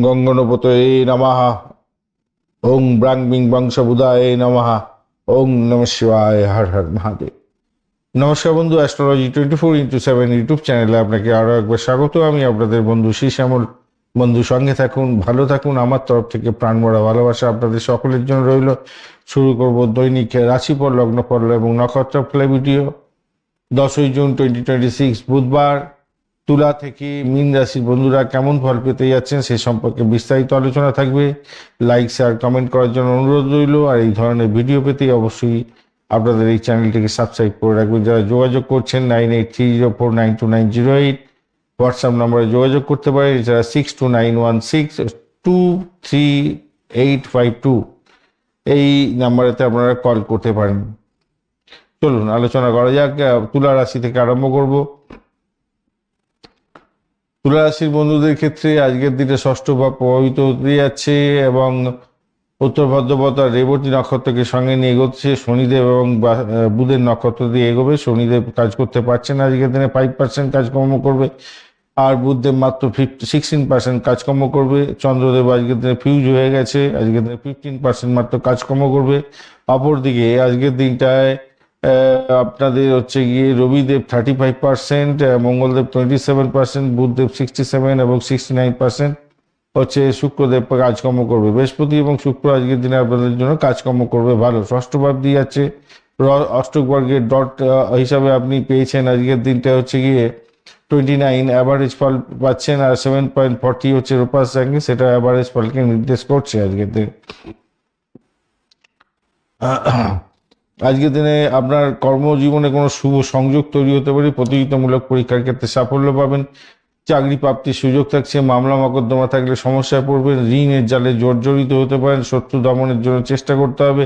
গঙ্গনপতয়ে নমঃ। ওং ব্রাং বিং বংশবুধায় নমঃ। ওং নম শিবায়, হর হর মহাদেব। নমস্কার বন্ধু, অ্যাস্ট্রোলজি 24x7 ইউটিউব চ্যানেলে আপনাকে আরও একবার স্বাগত। আমি আপনাদের বন্ধু শ্যামল। বন্ধু সঙ্গে থাকুন, ভালো থাকুন। আমার তরফ থেকে প্রাণভরা ভালোবাসা আপনাদের সকলের জন্য রইল। শুরু করব দৈনিক রাশিফল, লগ্নফল এবং নক্ষত্রফল ভিডিও। 10ই জুন 2026 বুধবার। তুলা থেকে মীন রাশির বন্ধুরা কেমন ফল পেতে যাচ্ছেন সে সম্পর্কে বিস্তারিত আলোচনা থাকবে। লাইক, শেয়ার, কমেন্ট করার জন্য অনুরোধ রইল। আর এই ধরনের ভিডিও পেতে অবশ্যই আপনাদের এই চ্যানেলটিকে সাবস্ক্রাইব করে রাখবেন। যারা যোগাযোগ করছেন 9830492908 হোয়াটসঅ্যাপ নম্বরে যোগাযোগ করতে পারেন। এছাড়া 6291623852 এই নাম্বারেতে আপনারা কল করতে পারেন। চলুন আলোচনা করা যাক। তুলা রাশি থেকে আরম্ভ করব। তুলা রাশির বন্ধুদের ক্ষেত্রে আজকের দিনে ষষ্ঠ ভাব প্রভাবিত হতে যাচ্ছে এবং উত্তর ভাদ্রপদ রেবতী নক্ষত্রকে সঙ্গে নিয়ে এগোচ্ছে। শনিদেব এবং বুধের নক্ষত্র দিয়ে এগোবে। শনিদেব কাজ করতে পারছেন আজকের দিনে 5% কাজকর্ম করবে, আর বুধদেব মাত্র 16% কাজকর্ম করবে। চন্দ্রদেব আজকের দিনে ফিউজ হয়ে গেছে, আজকের দিনে 15% মাত্র কাজকর্ম করবে। অপরদিকে আজকের দিনটায় আপনাদের হচ্ছে গিয়ে রবিদেব 35%, মঙ্গলদেব 27%, বুধদেব 67 এবং 69% হচ্ছে শুক্রদেব কাজকর্ম করবে। বৃহস্পতি এবং শুক্র আজকের দিনে আপনাদের জন্য কাজকর্ম করবে ভালো। ষষ্ঠ ভাব দিয়ে যাচ্ছে। অষ্টক বর্গের ডট হিসাবে আপনি পেয়েছেন আজকের দিনটা হচ্ছে গিয়ে 29 অ্যাভারেজ ফল পাচ্ছেন, আর 7.40 হচ্ছে রূপার সঙ্গে, সেটা অ্যাভারেজ ফলকে নির্দেশ করছে আজকের দিনে। আজকের দিনে আপনার কর্মজীবনে কোনো শুভ সংযোগ তৈরি হতে পারে। প্রতিযোগিতামূলক পরীক্ষার ক্ষেত্রে সাফল্য পাবেন। চাকরি প্রাপ্তির সুযোগ থাকছে। মামলা মকদ্দমা থাকলে সমস্যায় পড়বেন। ঋণের জালে জর্জরিত হতে পারেন। শত্রু দমনের জন্য চেষ্টা করতে হবে।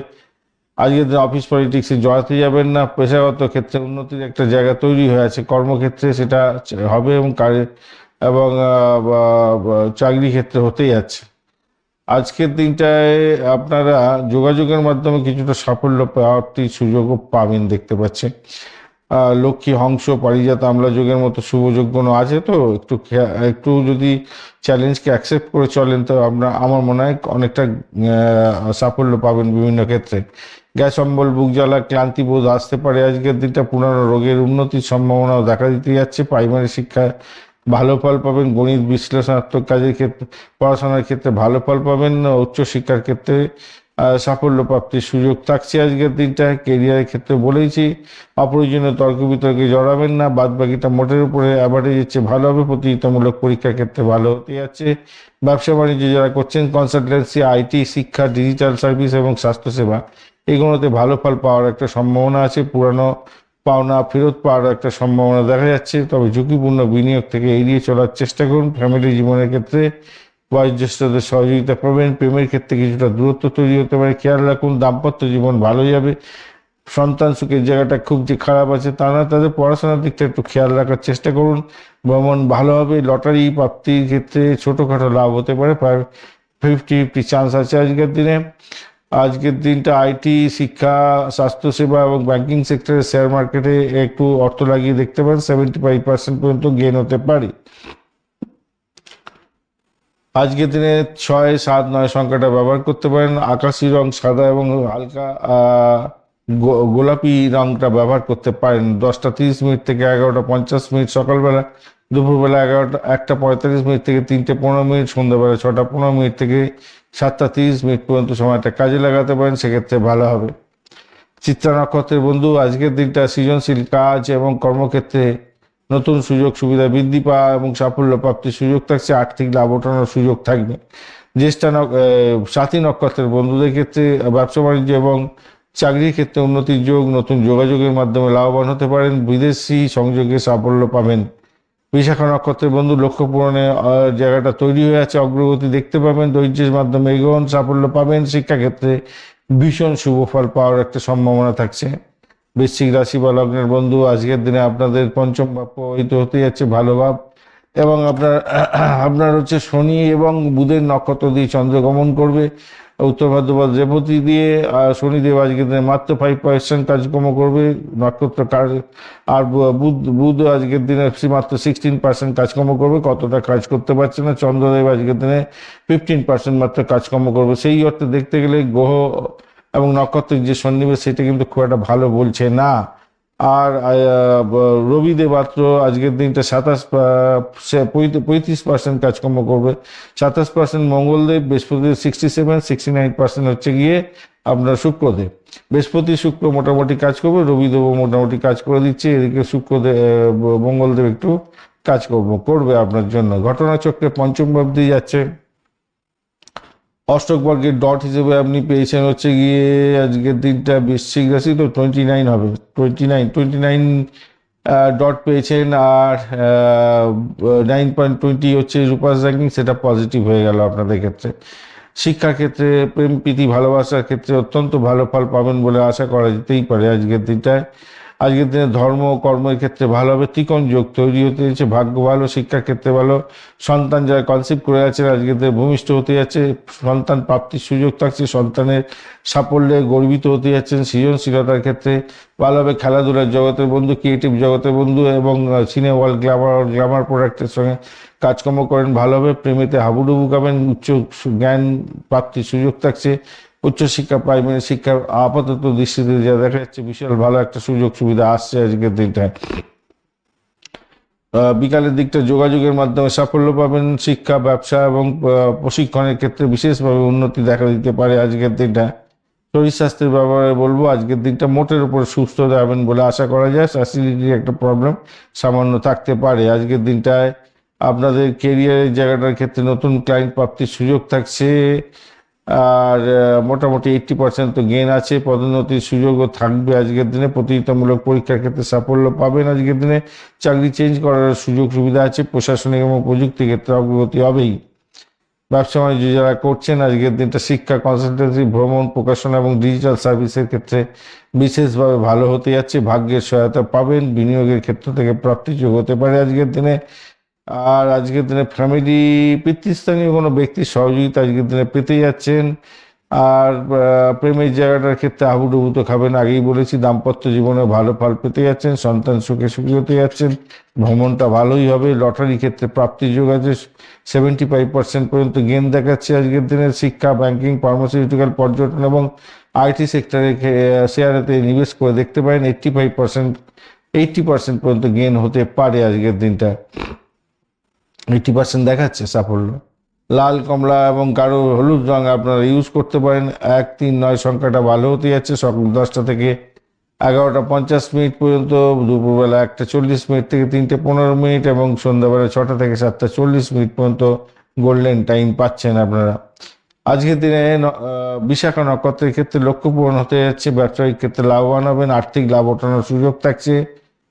আজকের দিনে অফিস পলিটিক্সে জড়াতে যাবেন না। পেশাগত ক্ষেত্রে উন্নতির একটা জায়গা তৈরি হয়ে আছে। কর্মক্ষেত্রে সেটা হবে এবং চাকরি ক্ষেত্রে হতেই যাচ্ছে। আজকের দিনটায় আপনারা যোগাযোগের মাধ্যমে কিছুটা সাফল্য প্রাপ্তির সুযোগও পাবেন দেখতে পাচ্ছেন। লক্ষ্মী, হংস, পারিজাত, আমলা যোগের মতো শুভযোগ কোনো আছে, তো একটু যদি চ্যালেঞ্জকে অ্যাকসেপ্ট করে চলেন তো আমার মনে হয় অনেকটা সাফল্য পাবেন বিভিন্ন ক্ষেত্রে। গ্যাস অম্বল, বুক জ্বালা, ক্লান্তি বোধ আসতে পারে আজকের দিনটা। পুরানো রোগের উন্নতির সম্ভাবনাও দেখা দিতে যাচ্ছে। প্রাইমারি শিক্ষায় ভালো ফল পাবেন। গণিত বিশ্লেষণাত্মক কাজের ক্ষেত্রে, পড়াশোনার ক্ষেত্রে ভালো ফল পাবেন। উচ্চশিক্ষার ক্ষেত্রে সাফল্য প্রাপ্তির সুযোগ থাকছে আজকের দিনটায়। কেরিয়ারের ক্ষেত্রে বলেইছি অপ্রয়োজনীয় তর্ক বিতর্কে জড়াবেন না। বাদ বাকিটা মোটের উপরে অ্যাভারেজ হচ্ছে ভালো হবে। প্রতিযোগিতামূলক পরীক্ষার ক্ষেত্রে ভালো হতে যাচ্ছে। ব্যবসা বাণিজ্য যারা করছেন, কনসালটেন্সি, আইটি, শিক্ষা, ডিজিটাল সার্ভিস এবং স্বাস্থ্যসেবা, এগুলোতে ভালো ফল পাওয়ার একটা সম্ভাবনা আছে। পুরানো পাওনা ফেরত পাওয়ার একটা সম্ভাবনা দেখা যাচ্ছে। তবে ঝুঁকিপূর্ণ বিনিয়োগ থেকে এড়িয়ে চলার চেষ্টা করুন। ফ্যামিলি জীবনের ক্ষেত্রে বয়োজ্যেষ্ঠদের সহযোগিতা পাবেন। প্রেমের ক্ষেত্রে কিছুটা দূরত্ব তৈরি হতে পারে, খেয়াল রাখুন। দাম্পত্য জীবন ভালো যাবে। সন্তান সুখের জায়গাটা খুব যে খারাপ আছে তা না, তাদের পড়াশোনার দিকটা একটু খেয়াল রাখার চেষ্টা করুন। ভ্রমণ ভালো হবে। লটারি প্রাপ্তির ক্ষেত্রে ছোটোখাটো লাভ হতে পারে, প্রায় 50-50 চান্স আছে আজকের দিনে। আজকের দিনটা আইটি, শিক্ষা, স্বাস্থ্যসেবা এবং ব্যাংকিং সেক্টরে, শেয়ার মার্কেটে একটু অর্থ লাগিয়ে দেখতে পারেন। 75% পর্যন্ত গেইন হতে পারে। আজকের দিনে 6, 7, 9 সংখ্যাটা ব্যবহার করতে পারেন। আকাশি রং, সাদা এবং হালকা গোলাপি রংটা ব্যবহার করতে পারেন। 10:30 থেকে 11:50 সকালবেলা, দুপুরবেলা 1:45 থেকে 3:15, সন্ধ্যাবেলা 6:15 থেকে 7:30 পর্যন্ত সময়টা কাজে লাগাতে পারেন, সেক্ষেত্রে ভালো হবে। চিত্রা নক্ষত্রের বন্ধু আজকের দিনটা সৃজনশীল কাজ এবং কর্মক্ষেত্রে নতুন সুযোগ সুবিধা বৃদ্ধি পাওয়া এবং সাফল্য প্রাপ্তির সুযোগ থাকছে। আর্থিক লাভ ওঠানোর সুযোগ থাকবে। সাথী নক্ষত্রের বন্ধুদের ক্ষেত্রে ব্যবসা বাণিজ্য এবং চাকরির ক্ষেত্রে উন্নতির যোগ। নতুন যোগাযোগের মাধ্যমে লাভবান হতে পারেন। বিদেশি সংযোগে সাফল্য পাবেন। বিশাখা নক্ষত্রের বন্ধু লক্ষ্য পূরণের জায়গাটা তৈরি হয়ে আছে, অগ্রগতি দেখতে পাবেন। ধৈর্যের মাধ্যমে এগোন, সাফল্য পাবেন। শিক্ষাক্ষেত্রে ভীষণ শুভ ফল পাওয়ার একটা সম্ভাবনা থাকছে। বৃশ্চিক রাশি বা লগ্নের বন্ধু আজকের দিনে আপনাদের পঞ্চম ভাব প্রভাবিত হতে যাচ্ছে, ভালো ভাব, এবং আপনার হচ্ছে শনি এবং বুধের নক্ষত্র দিয়ে চন্দ্র গমন করবে। উত্তর ভাদ্রপদ রেবতী দিয়ে শনিদেব আজকের দিনে মাত্র 5% কাজকর্ম করবে নক্ষত্র আর বুধ বুধ আজকের দিনে মাত্র 16% কাজকর্ম করবে, কতটা কাজ করতে পারছে না। চন্দ্রদেব আজকের দিনে 15% মাত্র কাজকর্ম করবে। সেই অর্থে দেখতে গেলে গ্রহ এবং নক্ষত্রের যে সন্নিবেশ সেটা কিন্তু খুব একটা ভালো বলছে না। আর রবিদেব মাত্র আজকের দিনটা 35% কাজকর্ম করবে। 27% মঙ্গলদেব, বৃহস্পতিদেব 69% হচ্ছে গিয়ে আপনার শুক্রদেব। বৃহস্পতি শুক্র মোটামুটি কাজ করবে, রবিদেবও মোটামুটি কাজ করে দিচ্ছে। এদিকে মঙ্গলদেব একটু কাজ করবে আপনার জন্য। ঘটনাচক্রে পঞ্চম ভাব দিয়ে যাচ্ছে। অষ্টক বর্গের ডট হিসেবে আপনি পেয়েছেন হচ্ছে গিয়ে আজকের দিনটা বৃশ্চিক রাশি, তো 29 হবে, 29 ডট পেয়েছেন। আর 9.20 হচ্ছে রূপাস র্যাঙ্কিং, সেটা পজিটিভ হয়ে গেল আপনাদের ক্ষেত্রে। শিক্ষার ক্ষেত্রে প্রেম প্রীতি ভালোবাসার ক্ষেত্রে অত্যন্ত ভালো ফল পাবেন বলে আশা করা যেতেই পারে আজকের দিনটায়। আজকের দিনে ধর্ম কর্মের ক্ষেত্রে ভালো হবে, ত্রিকোণ যোগ তৈরি হতে যাচ্ছে, ভাগ্য ভালো, শিক্ষার ক্ষেত্রে ভালো। সন্তান যারা কনসিভ করে আছেন আজকের দিনে ভূমিষ্ঠ হতে যাচ্ছে, সন্তান প্রাপ্তির সুযোগ থাকছে, সন্তানের সাফল্যে গর্বিত হতে যাচ্ছেন। সৃজনশীলতার ক্ষেত্রে ভালো হবে। খেলাধুলার জগতের বন্ধু, ক্রিয়েটিভ জগতের বন্ধু এবং সিনে ওয়ার্ল্ড গ্ল্যামার প্রোডাক্টের সঙ্গে কাজকর্ম করেন ভালো হবে। প্রেমেতে হাবুডুবু খাবেন, উচ্চ জ্ঞান প্রাপ্তির সুযোগ থাকছে। উচ্চশিক্ষা প্রাইমারি শিক্ষার আপাতত দৃষ্টিতে যা দেখা যাচ্ছে বিশাল ভালো একটা সুযোগ সুবিধা আসছে আজকের দিনটায়। বিকালের দিকটা যোগাযোগের মাধ্যমে সাফল্য পাবেন। শিক্ষা, ব্যবসা এবং প্রশিক্ষণের ক্ষেত্রে বিশেষভাবে উন্নতি দেখা দিতে পারে আজকের দিনটা। শরীর স্বাস্থ্যের ব্যাপারে বলবো আজকের দিনটা মোটের উপর সুস্থ যাবেন বলে আশা করা যায়। অ্যাসিডিটির একটা প্রবলেম সামান্য থাকতে পারে আজকের দিনটায়। আপনাদের কেরিয়ারের জায়গাটার ক্ষেত্রে নতুন ক্লায়েন্ট প্রাপ্তির সুযোগ থাকছে। আর মোটামুটি 80% তো গেন আছে। পদোন্নতির সুযোগও থাকবে আজকের দিনে। প্রতিযোগিতামূলক পরীক্ষার ক্ষেত্রে সাফল্য পাবেন আজকের দিনে। চাকরি চেঞ্জ করার সুযোগ সুবিধা আছে। প্রশাসনিক এবং প্রযুক্তি ক্ষেত্রে অগ্রগতি হবেই। ব্যবসা বাণিজ্য যারা করছেন আজকের দিনটা শিক্ষা, কনসালটেন্সি, ভ্রমণ, প্রকাশনা এবং ডিজিটাল সার্ভিসের ক্ষেত্রে বিশেষভাবে ভালো হতে যাচ্ছে। ভাগ্যের সহায়তা পাবেন। বিনিয়োগের ক্ষেত্র থেকে প্রাপ্তির যোগ হতে পারে আজকের দিনে। আর আজকের দিনে ফ্যামিলি পিতৃস্থানীয় কোনো ব্যক্তির সহযোগিতা আজকের দিনে পেতে যাচ্ছেন। আর প্রেমের জায়গাটার ক্ষেত্রে হাবুডুবু তো খাবেন, আগেই বলেছি। দাম্পত্য জীবনে ভালো ফল পেতে যাচ্ছেন, সন্তান সুখে সুখী হতে যাচ্ছেন, ভ্রমণটা ভালোই হবে। লটারি ক্ষেত্রে প্রাপ্তির যোগ আছে, 75% পর্যন্ত গেন দেখাচ্ছে আজকের দিনে। শিক্ষা, ব্যাংকিং, ফার্মাসিউটিক্যাল, পর্যটন এবং আইটি সেক্টরে শেয়ারেতে নিবেশ করে দেখতে পারেন। 80% পর্যন্ত গেন হতে পারে আজকের দিনটা। 80% দেখাচ্ছে সাফল্য। লাল, কমলা এবং গাঢ় হলুদ রং আপনারা ইউজ করতে পারেন। 139 সংখ্যাটা ভালো হতে যাচ্ছে। সকাল 10টা থেকে 11টা 50 পর্যন্ত, দুপুরবেলা 1টা 40 থেকে 3টে 15 এবং সন্ধ্যাবেলা 6টা থেকে 7টা 40 পর্যন্ত গোল্ডেন টাইম পাচ্ছেন আপনারা। আজকের দিনে বিশাখা নক্ষত্রের ক্ষেত্রে লক্ষ্য পূরণ হতে যাচ্ছে। ব্যবসায়িক ক্ষেত্রে লাভবান হবেন, আর্থিক লাভ ওঠানোর সুযোগ থাকছে।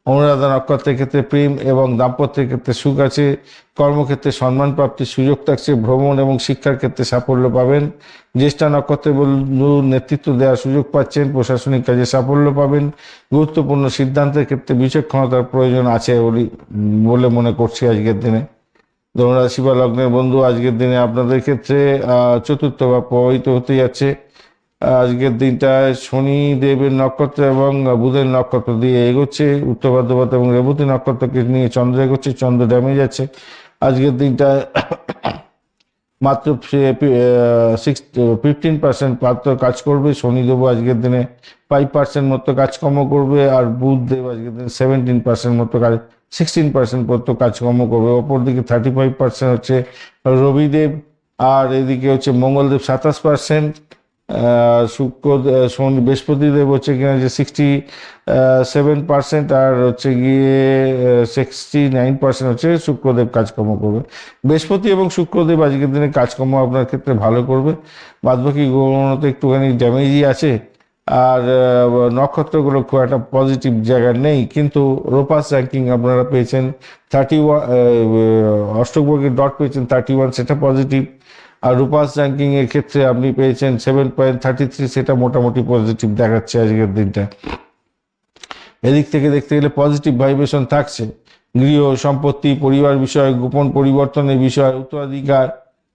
অনুরাধা নক্ষত্রের ক্ষেত্রে প্রেম এবং দাম্পত্যের ক্ষেত্রে সুখ আছে। কর্মক্ষেত্রে সম্মান প্রাপ্তির সুযোগ থাকছে। ভ্রমণ এবং শিক্ষার ক্ষেত্রে সাফল্য পাবেন। জ্যেষ্ঠা নক্ষত্রের বন্ধু নেতৃত্ব দেওয়ার সুযোগ পাচ্ছেন। প্রশাসনিক কাজে সাফল্য পাবেন। গুরুত্বপূর্ণ সিদ্ধান্তের ক্ষেত্রে বিচক্ষণতার প্রয়োজন আছে বলে মনে করছি আজকের দিনে। ধনুরাশি বা লগ্নের বন্ধু আজকের দিনে আপনাদের ক্ষেত্রে চতুর্থ ভাব প্রভাবিত হতে যাচ্ছে। আজকের দিনটায় শনি দেবের নক্ষত্র এবং বুধের নক্ষত্র দিয়ে এগোচ্ছে। উত্তর ভাদ্রপদ এবং রেবতী নক্ষত্রকে নিয়ে চন্দ্র এগোচ্ছে, চন্দ্র ড্যামেজ আছে আজকের দিনটায়। মাত্র 15% মাত্র কাজ করবে। শনিদেব আজকের দিনে 5% মতো কাজকর্ম করবে। আর বুধদেব আজকের দিনে 17% মতো 16% মতো কাজকর্ম করবে। অপরদিকে 35% হচ্ছে রবিদেব। আর এদিকে হচ্ছে মঙ্গলদেব 27%। বৃহস্পতিদেব হচ্ছে কিনা যে 67%। আর হচ্ছে গিয়ে 69% হচ্ছে শুক্রদেব কাজকর্ম করবে। বৃহস্পতি এবং শুক্রদেব আজকের দিনে কাজকর্ম আপনার ক্ষেত্রে ভালো করবে। বাদবাকি গ্রহণতে একটুখানি ড্যামেজই আছে। আর নক্ষত্রগুলো খুব একটা পজিটিভ জায়গা নেই, কিন্তু রোপাস র্যাঙ্কিং আপনারা পেয়েছেন 31। অষ্টকবর্গের ডট পেয়েছেন 31, সেটা পজিটিভ। আর রূপাস র্যাঙ্কিং এর ক্ষেত্রে আপনি পেয়েছেন 7.33, সেটা মোটামুটি পজিটিভ দেখাচ্ছে আজকের দিনটা। এদিক থেকে দেখতে গেলে পজিটিভ ভাইব্রেশন থাকছে। গৃহ, সম্পত্তি, পরিবার বিষয়, গোপন পরিবর্তনের বিষয়, উত্তরাধিকার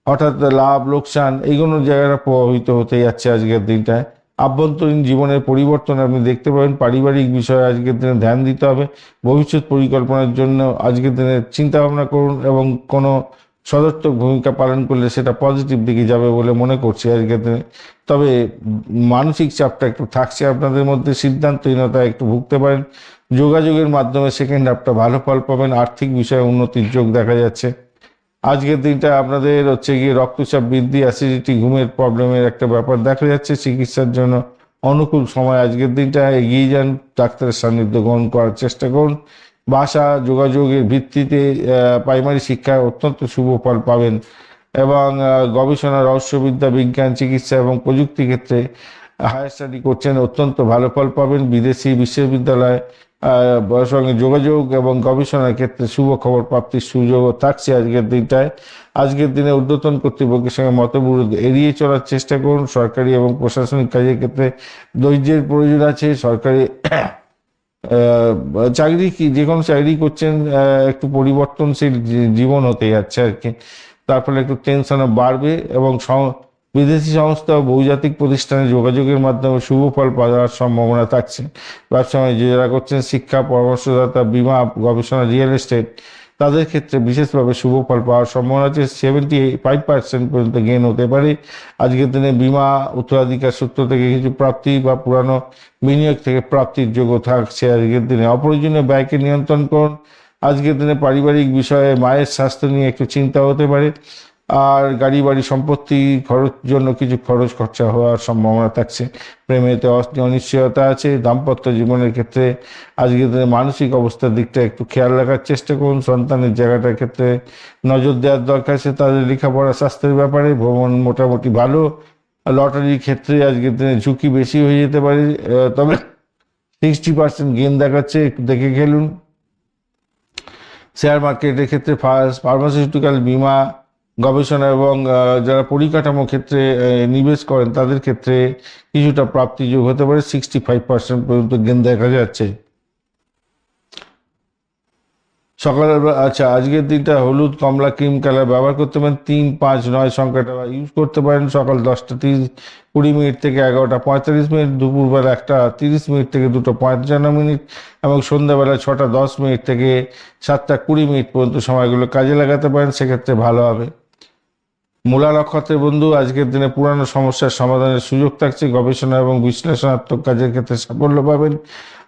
হঠাৎ লাভ লোকসান এইগুলো জায়গাটা প্রভাবিত হতে যাচ্ছে আজকের দিনটায়। আভ্যন্তরীণ জীবনের পরিবর্তন আপনি দেখতে পাবেন। পারিবারিক বিষয়ে আজকের দিনে ধ্যান দিতে হবে। ভবিষ্যৎ পরিকল্পনার জন্য আজকের দিনে চিন্তা ভাবনা করুন এবং কোনো সদর্থক ভূমিকা পালন করলে সেটা পজিটিভ দিকে যাবে বলে মনে করছি আজকের দিনে। তবে মানসিক চাপটা একটু থাকছে আপনাদের মধ্যে, সিদ্ধান্তহীনতা একটু ভুগতে পারেন। যোগাযোগের মাধ্যমে সেকেন্ড হাফটা ভালো ফল পাবেন। আর্থিক বিষয়ে উন্নতির যোগ দেখা যাচ্ছে। আজকের দিনটা আপনাদের হচ্ছে গিয়ে রক্তচাপ বৃদ্ধি, অ্যাসিডিটি, ঘুমের প্রবলেমের একটা ব্যাপার দেখা যাচ্ছে। চিকিৎসার জন্য অনুকূল সময় আজকের দিনটা, এগিয়ে যান, ডাক্তারের সান্নিধ্য গ্রহণ করার চেষ্টা করুন। ভাষা যোগাযোগের ভিত্তিতে প্রাইমারি শিক্ষায় অত্যন্ত শুভ ফল পাবেন এবং গবেষণা, রহস্যবিদ্যা, বিজ্ঞান, চিকিৎসা এবং প্রযুক্তি ক্ষেত্রে হায়ার স্টাডি করছেন, অত্যন্ত ভালো ফল পাবেন। বিদেশি বিশ্ববিদ্যালয় সঙ্গে যোগাযোগ এবং গবেষণার ক্ষেত্রে শুভ খবর প্রাপ্তির সুযোগও থাকছে আজকের দিনটায়। আজকের দিনে ঊর্ধ্বতন কর্তৃপক্ষের সঙ্গে মতবিরোধ এড়িয়ে চলার চেষ্টা করুন। সরকারি এবং প্রশাসনিক কাজের ক্ষেত্রে ধৈর্যের প্রয়োজন আছে। সরকারি চাকরি কি যে কোনো চাকরি করছেন, একটু পরিবর্তনশীল জীবন হতে যাচ্ছে আর কি। তার ফলে একটু টেনশনও বাড়বে এবং বিদেশি সংস্থা ও বহুজাতিক প্রতিষ্ঠানে যোগাযোগের মাধ্যমে শুভ ফল পাওয়ার সম্ভাবনা থাকছে। ব্যবসা বাণিজ্য যারা করছেন, শিক্ষা, পরামর্শদাতা, বিমা, গবেষণা, রিয়েল এস্টেট, তাদের ক্ষেত্রে বিশেষভাবে শুভ ফল পাওয়ার সম্ভাবনা আছে। 75% পর্যন্ত গেন হতে পারে আজকের দিনে। বিমা, উত্তরাধিকার সূত্র থেকে কিছু প্রাপ্তি বা পুরানো বিনিয়োগ থেকে প্রাপ্তির যোগ্য থাকছে আজকের দিনে। অপ্রয়োজনীয় ব্যয়কে নিয়ন্ত্রণ করুন। আজকের দিনে পারিবারিক বিষয়ে মায়ের স্বাস্থ্য নিয়ে একটু চিন্তা হতে পারে। আর গাড়ি বাড়ি সম্পত্তি খরচ জন্য কিছু খরচ খরচা হওয়ার সম্ভাবনা থাকছে। প্রেমেতে অনিশ্চয়তা আছে। দাম্পত্য জীবনের ক্ষেত্রে আজকের দিনে মানসিক অবস্থার দিকটা একটু খেয়াল রাখার চেষ্টা করুন। সন্তানের জায়গাটার ক্ষেত্রে নজর দেওয়ার দরকার আছে। তাদের লেখাপড়া, স্বাস্থ্যের ব্যাপারে ভ্রমণ মোটামুটি ভালো। লটারির ক্ষেত্রে আজকের দিনে ঝুঁকি বেশি হয়ে যেতে পারে, তবে 60% গেন দেখাচ্ছে, একটু দেখে খেলুন। শেয়ার মার্কেটের ক্ষেত্রে ফার্মাসিউটিক্যাল, বিমা, গবেষণা এবং যারা পরিকাঠামো ক্ষেত্রে নিবেশ করেন তাদের ক্ষেত্রে কিছুটা প্রাপ্তি যোগ হতে পারে। 65% পর্যন্ত গেন দেখা যাচ্ছে। সকালের আচ্ছা, আজকের দিনটা হলুদ, কমলা, ক্রিম কালার ব্যবহার করতে পারেন। 3, 5, 9 সংখ্যাটা ইউজ করতে পারেন। সকাল 10:20 থেকে 11:45, দুপুরবেলা 1:30 থেকে 2:55, এবং সন্ধ্যাবেলা 6:10 থেকে 7:20 পর্যন্ত সময়গুলো কাজে লাগাতে পারেন, সেক্ষেত্রে ভালো হবে। মূলা নক্ষত্রের বন্ধু, আজকের দিনে পুরানো সমস্যার সমাধানের সুযোগ থাকছে। গবেষণা এবং বিশ্লেষণাত্মক কাজের ক্ষেত্রে সাফল্য পাবেন।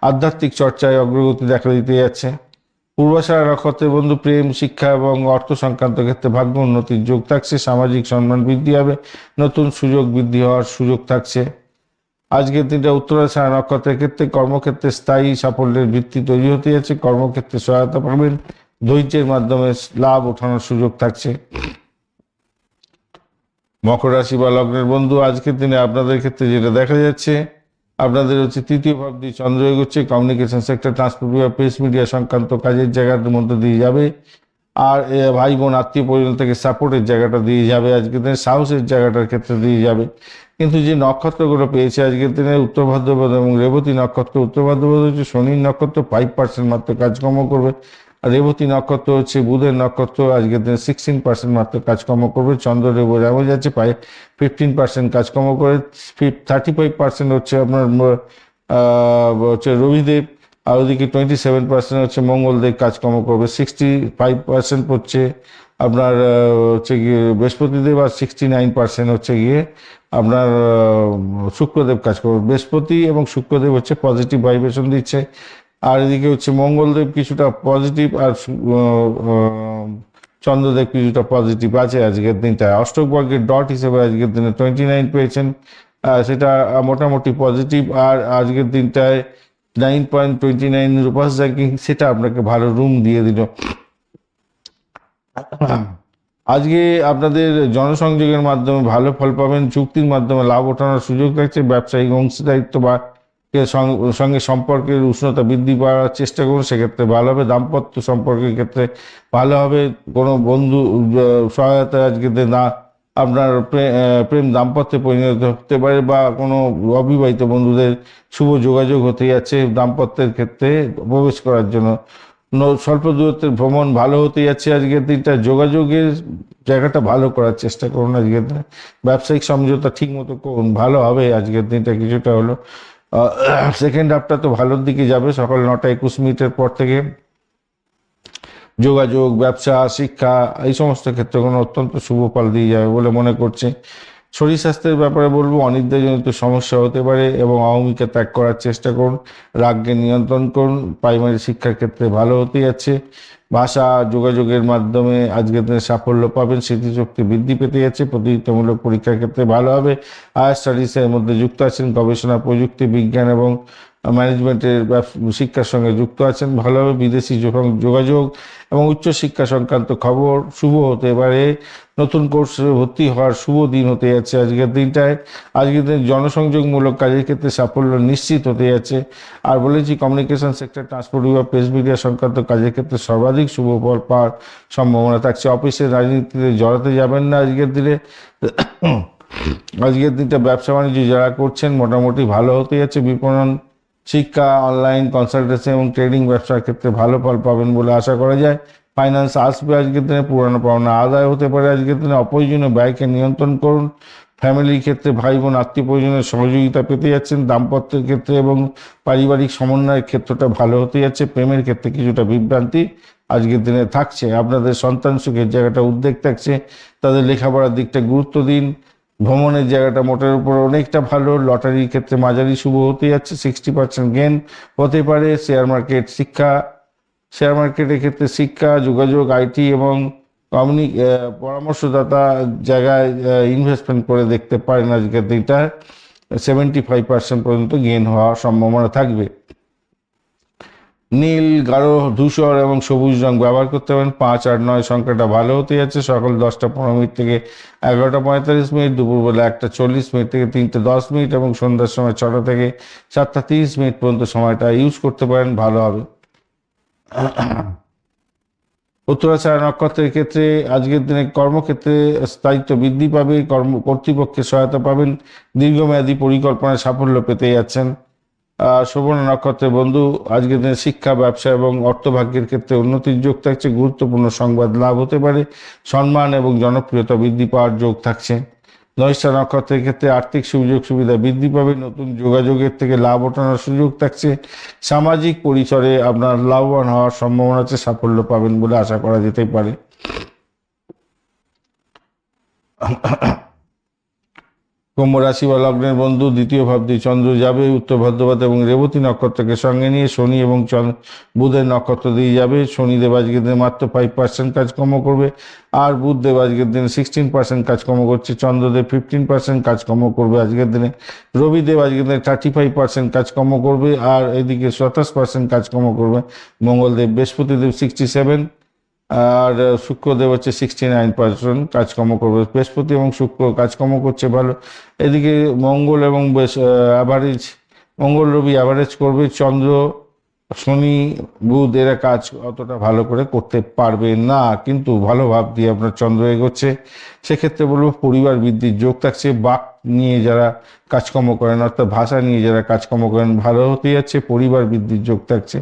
আধ্যাত্মিক চর্চায় অগ্রগতি দেখা দিতে যাচ্ছে। পূর্বাষাঢ়া নক্ষত্রের বন্ধু, প্রেম, শিক্ষা এবং অর্থ সংক্রান্ত ক্ষেত্রে ভাগ্য উন্নতির যোগ থাকছে। সামাজিক সম্মান বৃদ্ধি হবে। নতুন সুযোগ বৃদ্ধি হওয়ার সুযোগ থাকছে। আজকের দিনটা উত্তরাষাঢ়া নক্ষত্রের ক্ষেত্রে কর্মক্ষেত্রে স্থায়ী সাফল্যের ভিত্তি তৈরি হতে যাচ্ছে। কর্মক্ষেত্রে সহায়তা পাবেন। ধৈর্যের মাধ্যমে লাভ ওঠানোর সুযোগ থাকছে। মকর রাশি বা লগ্নের বন্ধু, আজকের দিনে আপনাদের ক্ষেত্রে যেটা দেখা যাচ্ছে, আপনাদের হচ্ছে তৃতীয় ভাব দিয়ে চন্দ্র এগোচ্ছে। কমিউনিকেশন সেক্টর, ট্রান্সপোর্ট বা প্রেস মিডিয়া সংক্রান্ত কাজের জায়গাটার মধ্যে দিয়ে যাবে। আর ভাই বোন, আত্মীয় পরিজন থেকে সাপোর্টের জায়গাটা দিয়ে যাবে। আজকের দিনে সাহসের জায়গাটার ক্ষেত্রে দিয়ে যাবে। কিন্তু যে নক্ষত্রগুলো পেয়েছে আজকের দিনে, উত্তর ভাদ্রপদ এবং রেবতী নক্ষত্র। উত্তর ভাদ্রপদ হচ্ছে শনির নক্ষত্র, 5% মাত্র কাজকর্ম করবে। আর রেবতী নক্ষত্র হচ্ছে বুধের নক্ষত্র, আজকের দিনে 16% মাত্র কাজকর্ম করবে। চন্দ্র রেব এমন যাচ্ছে, 15% কাজকর্ম করে। 35% হচ্ছে আপনার হচ্ছে রবিদেব, আর ওদিকে 27% হচ্ছে মঙ্গলদেব কাজকর্ম করবে। 65% হচ্ছে আপনার হচ্ছে গিয়ে বৃহস্পতিদেব, আর 69% হচ্ছে গিয়ে আপনার শুক্রদেব কাজ করবে। বৃহস্পতি এবং শুক্রদেব হচ্ছে পজিটিভ ভাইব্রেশন দিচ্ছে, আর এদিকে হচ্ছে মঙ্গলদেব কিছুটা পজিটিভ, আর চন্দ্রদেব কিছুটা পজিটিভ আছে আজকের দিনটা। অষ্টক বর্গের ডট হিসেবে আজকের দিনে 29 পেয়েছেন, সেটা মোটামুটি পজিটিভ। আর আজকের দিনটায় 9.29 রুপাস র্যাঙ্কিং, সেটা আপনাকে ভালো রুম দিয়ে দিল। আজকে আপনাদের জনসংযোগের মাধ্যমে ভালো ফল পাবেন। চুক্তির মাধ্যমে লাভ ওঠানোর সুযোগ থাকছে। ব্যবসায়িক অংশীদারিত্ব বা সঙ্গে সম্পর্কের উষ্ণতা বৃদ্ধি পাওয়ার চেষ্টা করুন, সেক্ষেত্রে ভালো হবে। দাম্পত্য সম্পর্কের ক্ষেত্রে ভালো হবে। কোনো বন্ধু সহায়তা আজকে না আপনার প্রেম দাম্পত্যে পরিণত হতে পারে, বা কোনো অবিবাহিত বন্ধুদের শুভ যোগাযোগ হতে যাচ্ছে দাম্পত্যের ক্ষেত্রে প্রবেশ করার জন্য। স্বল্প দূরত্বের ভ্রমণ ভালো হতে যাচ্ছে আজকের দিনটা। যোগাযোগের জায়গাটা ভালো করার চেষ্টা করুন আজকের দিনে। ব্যবসায়িক সমঝোতা ঠিক মতো করুন, ভালো হবে আজকের দিনটা কিছুটা হলো। সেকেন্ড হাফটা তো ভালোর দিকে যাবে। সকাল 9:21 পর থেকে যোগাযোগ, ব্যবসা, শিক্ষা এই সমস্ত ক্ষেত্রে কোনো অত্যন্ত শুভ ফল দিয়ে যাবে বলে মনে করছে। শরীর স্বাস্থ্যের ব্যাপারে বলবো, অনিদ্রাজনিত সমস্যা হতে পারে এবং অহমিকা ত্যাগ করার চেষ্টা করুন, রাগকে নিয়ন্ত্রণ করুন। প্রাইমারি শিক্ষার ক্ষেত্রে ভালো হতে যাচ্ছে। ভাষা যোগাযোগের মাধ্যমে আজকের দিনে সাফল্য পাবেন, স্মৃতিশক্তি বৃদ্ধি পেতে যাচ্ছে। প্রতিযোগিতামূলক পরীক্ষার ক্ষেত্রে ভালো হবে। হায়ার স্টাডিজের মধ্যে যুক্ত আছেন, গবেষণা, প্রযুক্তি, বিজ্ঞান এবং ম্যানেজমেন্টের শিক্ষার সঙ্গে যুক্ত আছেন, ভালোভাবে বিদেশি যোগাযোগ এবং উচ্চশিক্ষা সংক্রান্ত খবর শুভ হতে পারে। নতুন কোর্সে ভর্তি হওয়ার শুভ দিন হতে যাচ্ছে আজকের দিনটায়। আজকের দিন জনসংযোগমূলক কাজের ক্ষেত্রে সাফল্য নিশ্চিত হতে যাচ্ছে। আর বলেছি, কমিউনিকেশন সেক্টর, ট্রান্সপোর্ট বিভাগ, প্রেস মিডিয়া সংক্রান্ত কাজের ক্ষেত্রে সর্বাধিক শুভ ফল পাওয়ার সম্ভাবনা থাকছে। অফিসের রাজনীতিতে জড়াতে যাবেন না আজকের দিনে। আজকের দিনটা ব্যবসা বাণিজ্য যারা করছেন মোটামুটি ভালো হতে যাচ্ছে। বিপণন, শিক্ষা, অনলাইন কনসালটেন্সি এবং ট্রেডিং ব্যবসার ক্ষেত্রে ভালো ফল পাবেন বলে আশা করা যায়। ফাইন্যান্স আসবে আজকের দিনে, পুরানো পাওনা আদায় হতে পারে আজকের দিনে। অপ্রয়োজনীয় ব্যয়কে নিয়ন্ত্রণ করুন। ফ্যামিলির ক্ষেত্রে ভাই বোন, আত্মীয় পরিজনের সহযোগিতা পেতে যাচ্ছেন। দাম্পত্যের ক্ষেত্রে এবং পারিবারিক সমন্বয়ের ক্ষেত্রটা ভালো হতে যাচ্ছে। প্রেমের ক্ষেত্রে কিছুটা বিভ্রান্তি আজকের দিনে থাকছে। আপনাদের সন্তান সুখের জায়গাটা উদ্বেগ থাকছে। তাদের লেখাপড়ার দিকটা গুরুত্ব দিন। ভ্রমণের জায়গাটা মোটের উপর অনেকটা ভালো। লটারির ক্ষেত্রে মাঝারি শুভ হতে যাচ্ছে, 60% গেন হতে পারে। শেয়ার মার্কেটের ক্ষেত্রে শিক্ষা, যোগাযোগ, আইটি এবং পরামর্শদাতা জায়গায় ইনভেস্টমেন্ট করে দেখতে পারেন আজকের দিনটা। 75% পর্যন্ত গেন হওয়ার সম্ভাবনা থাকবে। নীল, গাঢ়, ধূসর এবং সবুজ রং ব্যবহার করতে পারেন। 5 আর 9 সংখ্যাটা ভালো হতে যাচ্ছে। সকাল 10:15 থেকে 11:45, দুপুরবেলা 1:40 থেকে 3:10 এবং সন্ধ্যার সময় 6টা থেকে 7:30 পর্যন্ত সময়টা ইউজ করতে পারেন, ভালো হবে। উত্তরাষাঢ়া নক্ষত্রের ক্ষেত্রে আজকের দিনে কর্মক্ষেত্রে স্থায়িত্ব বৃদ্ধি পাবে, কর্তৃপক্ষের সহায়তা পাবেন, দীর্ঘমেয়াদী পরিকল্পনায় সাফল্য পেতে যাচ্ছেন। সুবর্ণ নক্ষত্রের বন্ধু, আজকের দিনে শিক্ষা, ব্যবসা এবং অর্থভাগ্যের ক্ষেত্রে উন্নতির যোগ থাকছে। গুরুত্বপূর্ণ সংবাদ লাভ হতে পারে। সম্মান এবং জনপ্রিয়তা বৃদ্ধি পাওয়ার যোগ থাকছে। ধনিষ্ঠা নক্ষত্রের ক্ষেত্রে আর্থিক সুযোগ সুবিধা বৃদ্ধি পাবে। নতুন যোগাযোগের থেকে লাভ ওঠানোর সুযোগ থাকছে। সামাজিক পরিসরে আপনার লাভবান হওয়ার সম্ভাবনা আছে, সাফল্য পাবেন বলে আশা করা যেতেই পারে। কুম্ভ রাশি বা লগ্নের বন্ধু, দ্বিতীয় ভাব দিয়ে চন্দ্র যাবে উত্তর ভাদ্রপদ এবং রেবতী নক্ষত্রকে সঙ্গে নিয়ে। শনি এবং বুধের নক্ষত্র দিয়ে যাবে। শনিদেব আজকের দিনে মাত্র 5% কাজকর্ম করবে, আর বুধদেব আজকের দিনে 16% কাজকর্ম করছে। চন্দ্রদেব 15% কাজকর্ম করবে আজকের দিনে। রবিদেব আজকের দিনে 35% কাজকর্ম করবে, আর এদিকে 27% কাজকর্ম করবে মঙ্গলদেব। বৃহস্পতিদেব 67, আর শুক্রদেব হচ্ছে 69% কাজকর্ম করবে। বৃহস্পতি এবং শুক্র কাজকর্ম করছে ভালো। এদিকে মঙ্গল এবং অ্যাভারেজ, মঙ্গল রবি অ্যাভারেজ করবে। চন্দ্র, শনি, বুধ এরা কাজ অতটা ভালো করে করতে পারবে না, কিন্তু ভালো ভাব দিয়ে আপনার চন্দ্র এগোচ্ছে। সেক্ষেত্রে বলবো পরিবার বৃদ্ধির যোগ থাকছে। বাক নিয়ে যারা কাজকর্ম করেন, অর্থাৎ ভাষা নিয়ে যারা কাজকর্ম করেন, ভালো হতে যাচ্ছে। পরিবার বৃদ্ধির যোগ থাকছে।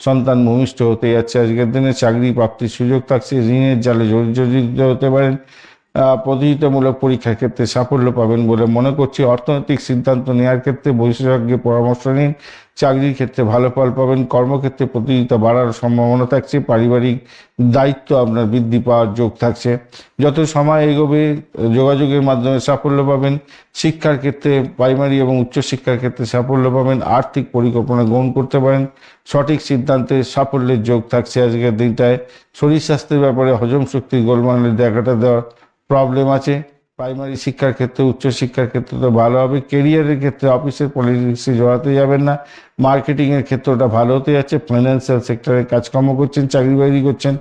সন্তান ভূমিষ্ঠ হতে যাচ্ছে আজকের দিনে। চাকরি প্রাপ্তির সুযোগ থাকছে। ঋণের জালে জর্জরিত হতে পারেন। প্রতিযোগিতামূলক পরীক্ষার ক্ষেত্রে সাফল্য পাবেন বলে মনে করছি। অর্থনৈতিক সিদ্ধান্ত নেওয়ার ক্ষেত্রে বিশেষজ্ঞের পরামর্শ নিন। চাকরির ক্ষেত্রে ভালো ফল পাবেন। কর্মক্ষেত্রে প্রতিযোগিতা বাড়ার সম্ভাবনা থাকছে। পারিবারিক দায়িত্ব আপনার বৃদ্ধি পাওয়ার যোগ থাকছে। যত সময় এগোবে যোগাযোগের মাধ্যমে সাফল্য পাবেন। শিক্ষার ক্ষেত্রে প্রাইমারি এবং উচ্চশিক্ষার ক্ষেত্রে সাফল্য পাবেন। আর্থিক পরিকল্পনা গ্রহণ করতে পারেন। সঠিক সিদ্ধান্তে সাফল্যের যোগ থাকছে আজকের দিনটায়। শরীর স্বাস্থ্যের ব্যাপারে হজম শক্তির গোলমালের জায়গাটা দেওয়ার প্রবলেম আছে। প্রাইমারি শিক্ষার ক্ষেত্রে, উচ্চশিক্ষার ক্ষেত্রে তো ভালো হবে। কেরিয়ারের ক্ষেত্রে অফিসের পলিটিক্সে জড়াতে যাবেন না। মার্কেটিংয়ের ক্ষেত্রটা ভালো হতে যাচ্ছে। ফাইন্যান্সিয়াল সেক্টরে কাজকর্ম করছেন, চাকরি বাকরি করছেন,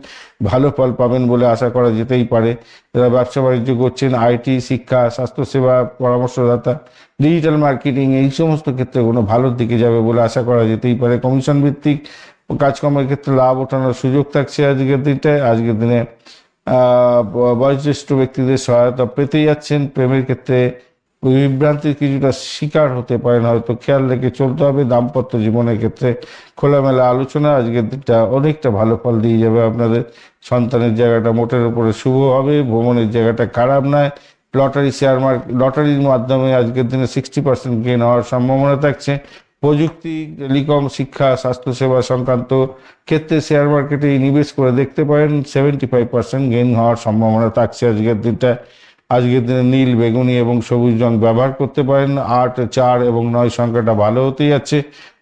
ভালো ফল পাবেন বলে আশা করা যেতেই পারে। যারা ব্যবসা বাণিজ্য করছেন, আইটি, শিক্ষা, স্বাস্থ্যসেবা, পরামর্শদাতা, ডিজিটাল মার্কেটিং এই সমস্ত ক্ষেত্রে কোনো ভালোর দিকে যাবে বলে আশা করা যেতেই পারে। কমিশন ভিত্তিক কাজকর্মের ক্ষেত্রে লাভ ওঠানোর সুযোগ থাকছে আজকের দিনটায়। আজকের দিনে বয়োজ্যেষ্ঠ ব্যক্তিদের সহায়তা পেতে যাচ্ছেন। প্রেমের ক্ষেত্রে বিভ্রান্তির কিছুটা শিকার হতে পারেন, হয়তো খেয়াল রেখে চলতে হবে। দাম্পত্য জীবনের ক্ষেত্রে খোলামেলা আলোচনা আজকের দিনটা অনেকটা ভালো ফল দিয়ে যাবে আপনাদের। সন্তানের জায়গাটা মোটের উপরে শুভ হবে, ভ্রমণের জায়গাটা খারাপ নয়। লটারি, শেয়ার মার্কেট, লটারির মাধ্যমে আজকের দিনে 60% গেইন হওয়ার সম্ভাবনা থাকছে। প্রযুক্তি, টেলিকম, শিক্ষা, স্বাস্থ্যসেবা সংক্রান্ত ক্ষেত্রে শেয়ার মার্কেটে নিবেশ করে দেখতে পারেন। 75% গেইন হওয়ার সম্ভাবনা থাকছে আজকের দিনটা। আজকের দিনে নীল, বেগুনি এবং সবুজ রং ব্যবহার করতে পারেন। 8, 4 এবং 9 সংখ্যাটা ভালো হতে যাচ্ছে।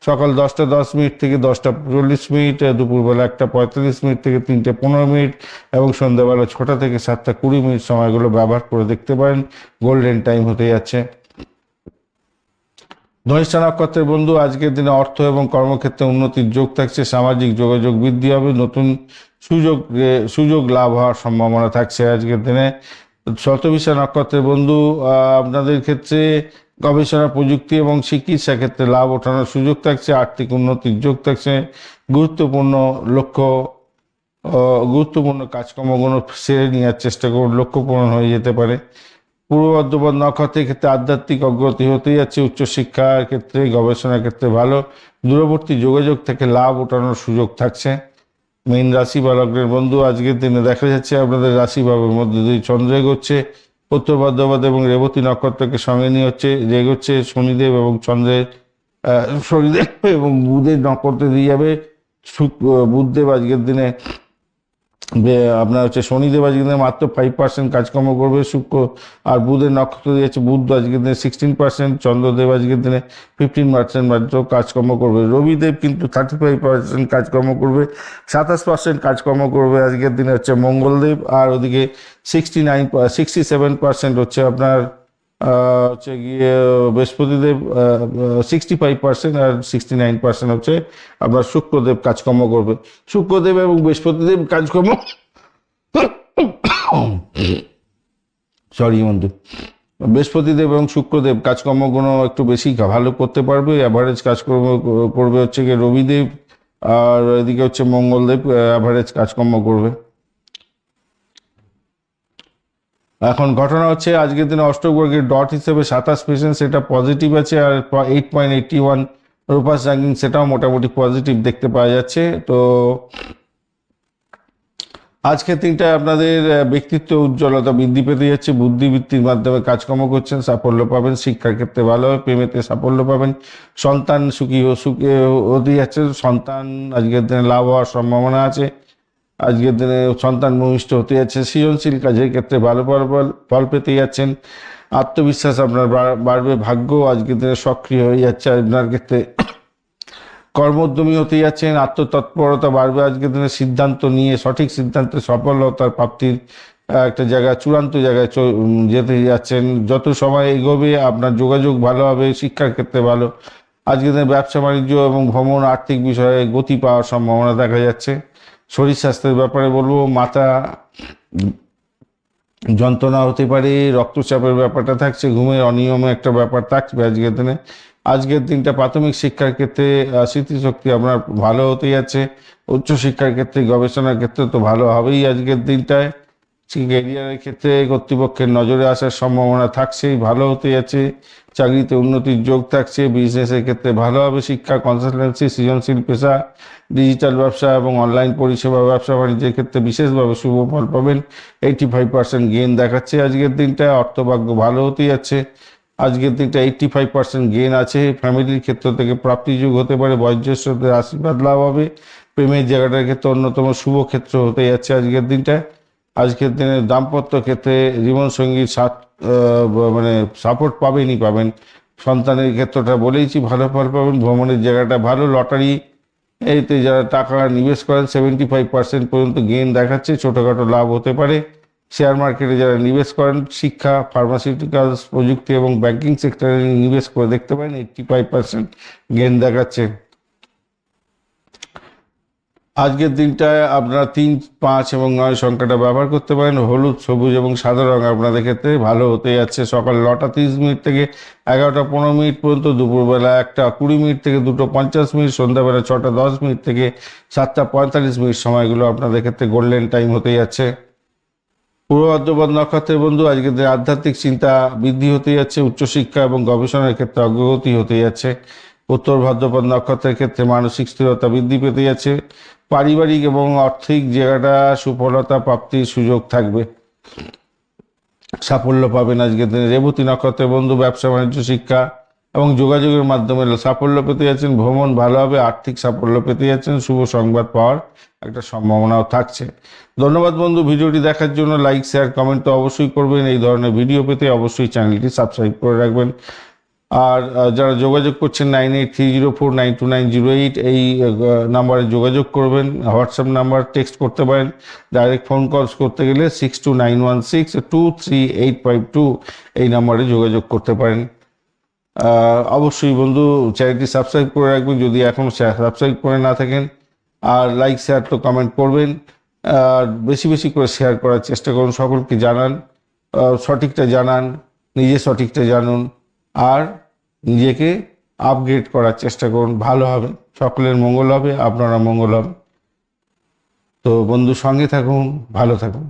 সকাল 10:10 থেকে 10:40, দুপুরবেলা 1:45 থেকে 3:15, এবং সন্ধ্যাবেলা 6টা থেকে 7:20 সময়গুলো ব্যবহার করে দেখতে পারেন। গোল্ডেন টাইম হতে যাচ্ছে। ধনিষ্ঠা নক্ষত্রের বন্ধু, আজকের দিনে অর্থ এবং কর্মক্ষেত্রে উন্নতির যোগ থাকছে। সামাজিক যোগাযোগ বৃদ্ধি হবে, নতুন সুযোগ লাভ হওয়ার সম্ভাবনা থাকছে আজকের দিনে। শতভিষা নক্ষত্রের বন্ধু, আপনাদের ক্ষেত্রে গবেষণা, প্রযুক্তি এবং চিকিৎসা ক্ষেত্রে লাভ ওঠানোর সুযোগ থাকছে। আর্থিক উন্নতির যোগ থাকছে। গুরুত্বপূর্ণ কাজকর্মগুলো সেরে নেওয়ার চেষ্টা করুন, লক্ষ্য পূরণ হয়ে যেতে পারে। পূর্ব বর্ধমান নক্ষত্রের ক্ষেত্রে আধ্যাত্মিক অগ্রগতি হতে যাচ্ছে। উচ্চশিক্ষার ক্ষেত্রে, গবেষণার ক্ষেত্রে ভালো। দূরবর্তী যোগাযোগ থেকে লাভ ওঠানোর সুযোগ থাকছে। মীন রাশি বা লগ্নের বন্ধু, আজকের দিনে দেখা যাচ্ছে আপনাদের রাশিভাবের মধ্যে দিয়ে চন্দ্র এগোচ্ছে। উত্তর ভাদ্রপদ এবং রেবতী নক্ষত্রকে সঙ্গে নিয়ে এগোচ্ছে শনিদেব এবং শনিদেব এবং বুধের নক্ষত্রে দিয়ে যাবে। বুধদেব আজকের দিনে আপনার শনিদেব আজকের দিনে মাত্র 5% কাজকর্ম করবে। শুক্র আর বুধের নক্ষত্র দিয়েছে, বুধ আজকের দিনে 16%, চন্দ্রদেব আজকের দিনে 15% মাত্র কাজকর্ম করবে। রবিদেব কিন্তু 35% কাজকর্ম করবে। 27% কাজকর্ম করবে আজকের দিনে মঙ্গলদেব। আর ওদিকে 67% আপনার গিয়ে বৃহস্পতিদেব, 65%, আর 69% আপনার শুক্রদেব কাজকর্ম করবে। শুক্রদেব এবং বৃহস্পতিদেব কাজকর্ম বন্ধু, বৃহস্পতিদেব এবং শুক্রদেব কাজকর্মগুলো একটু বেশি ভালো করতে পারবে। অ্যাভারেজ কাজকর্ম করবে গিয়ে রবিদেব, আর এদিকে মঙ্গলদেব অ্যাভারেজ কাজকর্ম করবে। এখন ঘটনা আজকের দিনে অষ্টক বর্গের ডট হিসেবে 27%, সেটা পজিটিভ আছে। আর 8.81 রূপাস র্যাঙ্কিং, সেটাও মোটামুটি পজিটিভ দেখতে পাওয়া যাচ্ছে। তো আজকের দিনটা আপনাদের ব্যক্তিত্ব উজ্জ্বলতা বৃদ্ধি পেতে যাচ্ছে। বুদ্ধিবৃত্তির মাধ্যমে কাজকর্ম করছেন, সাফল্য পাবেন। শিক্ষার ক্ষেত্রে ভালো হবে, প্রেমেতে সাফল্য পাবেন। সন্তান সুখী হতে যাচ্ছে। সন্তান আজকের দিনে লাভ হওয়ার সম্ভাবনা আছে। আজকের দিনে সন্তান ভূমিষ্ঠ হতে যাচ্ছে। সৃজনশীল কাজের ক্ষেত্রে ভালো ফল পেতে যাচ্ছেন। আত্মবিশ্বাস আপনার বাড়বে। ভাগ্য আজকের দিনে সক্রিয় হয়ে যাচ্ছে আপনার ক্ষেত্রে। কর্মোদ্যমী হতে যাচ্ছেন। আত্মতৎপরতা বাড়বে আজকের দিনে। সিদ্ধান্ত নিয়ে সঠিক সিদ্ধান্তে সফলতার প্রাপ্তির একটা জায়গা, চূড়ান্ত জায়গায় যেতে যাচ্ছেন। যত সময় এগোবে আপনার যোগাযোগ ভালো হবে। শিক্ষার ক্ষেত্রে ভালো। আজকের দিনে ব্যবসা বাণিজ্য এবং ভ্রমণ, আর্থিক বিষয়ে গতি পাওয়ার সম্ভাবনা দেখা যাচ্ছে। শরীর স্বাস্থ্যের ব্যাপারে বলবো, মাথা যন্ত্রণা হতে পারে, রক্তচাপের ব্যাপারটা থাকছে, ঘুমের অনিয়মে একটা ব্যাপার থাকবে আজকের দিনে। আজকের দিনটা প্রাথমিক শিক্ষার ক্ষেত্রে স্মৃতিশক্তি আপনার ভালো হতে যাচ্ছে। উচ্চশিক্ষার ক্ষেত্রে, গবেষণার ক্ষেত্রে তো ভালো হবেই আজকের দিনটায়। ক্যারিয়ারের ক্ষেত্রে কর্তৃপক্ষের নজরে আসার সম্ভাবনা থাকছেই, ভালো হতে যাচ্ছে। চাকরিতে উন্নতির যোগ থাকছে। বিজনেসের ক্ষেত্রে ভালো হবে। শিক্ষা, কনসালটেন্সি, সৃজনশীল পেশা, ডিজিটাল ব্যবসা এবং অনলাইন পরিষেবা, ব্যবসা বাণিজ্যের ক্ষেত্রে বিশেষভাবে শুভ ফল পাবেন। 85% গেইন দেখাচ্ছে আজকের দিনটা। অর্থভাগ্য ভালো হতে যাচ্ছে। আজকের দিনটা 85% গেইন আছে। ফ্যামিলির ক্ষেত্র থেকে প্রাপ্তিযোগ হতে পারে। বয়োজ্যেষ্ঠদের আশীর্বাদ লাভ হবে। প্রেমের জায়গাটার ক্ষেত্রে অন্যতম শুভ ক্ষেত্র হতে যাচ্ছে আজকের দিনটায়। আজকের দিনে দাম্পত্য ক্ষেত্রে জীবনসঙ্গীর সাপোর্ট পাবেন। সন্তানের ক্ষেত্রটা বলেইছি, ভালো ফল পাবেন। ভ্রমণের জায়গাটা ভালো। লটারি এইতে যারা টাকা নিবেশ করেন 75% পর্যন্ত গেইন দেখাচ্ছে। ছোটোখাটো লাভ হতে পারে। শেয়ার মার্কেটে যারা নিবেশ করেন, শিক্ষা, ফার্মাসিউটিক্যালস, প্রযুক্তি এবং ব্যাংকিং সেক্টরে নিবেশ করে দেখতে পারেন। 85% গেইন দেখাচ্ছে। আজকের দিনটায় আপনারা 3, 5 এবং 9 সংখ্যাটা ব্যবহার করতে পারেন। হলুদ, সবুজ এবং সাদা রঙ আপনাদের ক্ষেত্রে ভালো হতে যাচ্ছে। সকাল 9:30 থেকে 11:15 পর্যন্ত, দুপুরবেলা 1:20 থেকে 2:50, সন্ধ্যাবেলা 6:10 থেকে 7:45 সময়গুলো আপনাদের ক্ষেত্রে গোল্ডেন টাইম হতে যাচ্ছে। পূর্ব ভাদ্রপদ নক্ষত্রের বন্ধু, আজকে দিনে আধ্যাত্মিক চিন্তা বৃদ্ধি হতে যাচ্ছে, উচ্চশিক্ষা এবং গবেষণার ক্ষেত্রে অগ্রগতি হতে যাচ্ছে। উত্তর ভাদ্রপদ নক্ষত্রের ক্ষেত্রে মানসিক স্থিরতা বৃদ্ধি পেতে যাচ্ছে। পারিবারিক এবং আর্থিক জায়গাটা সুফলতা প্রাপ্তির সুযোগ থাকবে, সাফল্য পাবেন আজকের দিনে। রেবতী নক্ষত্রের বন্ধু, ব্যবসা বাণিজ্য শিক্ষা এবং যোগাযোগের মাধ্যমে সাফল্য পেতে যাচ্ছেন। ভ্রমণ ভালো হবে, আর্থিক সাফল্য পেতে যাচ্ছেন, শুভ সংবাদ পাওয়ার একটা সম্ভাবনাও থাকছে। ধন্যবাদ বন্ধু, ভিডিওটি দেখার জন্য। লাইক, শেয়ার, কমেন্ট তো অবশ্যই করবেন। এই ধরনের ভিডিও পেতে অবশ্যই চ্যানেলটি সাবস্ক্রাইব করে রাখবেন। আর যারা যোগাযোগ করছেন 9830492908 এই নাম্বারে যোগাযোগ করবেন। হোয়াটসঅ্যাপ নাম্বার, টেক্সট করতে পারেন। ডাইরেক্ট ফোন কলস করতে গেলে 6291623852 এই নাম্বারে যোগাযোগ করতে পারেন। অবশ্যই বন্ধু চ্যানেলটি সাবস্ক্রাইব করে রাখবেন যদি এখনও সাবস্ক্রাইব করে না থাকেন। আর লাইক, শেয়ার তো কমেন্ট করবেন। আর বেশি বেশি করে শেয়ার করার চেষ্টা করুন, সকলকে জানান, সঠিকটা জানান, নিজে সঠিকটা জানুন, আর নিজেকে আপগ্রেড করার চেষ্টা করুন। ভালো হবে, সকলের মঙ্গল হবে, আপনারা মঙ্গল হবে। তো বন্ধু সঙ্গে থাকুন, ভালো থাকুন।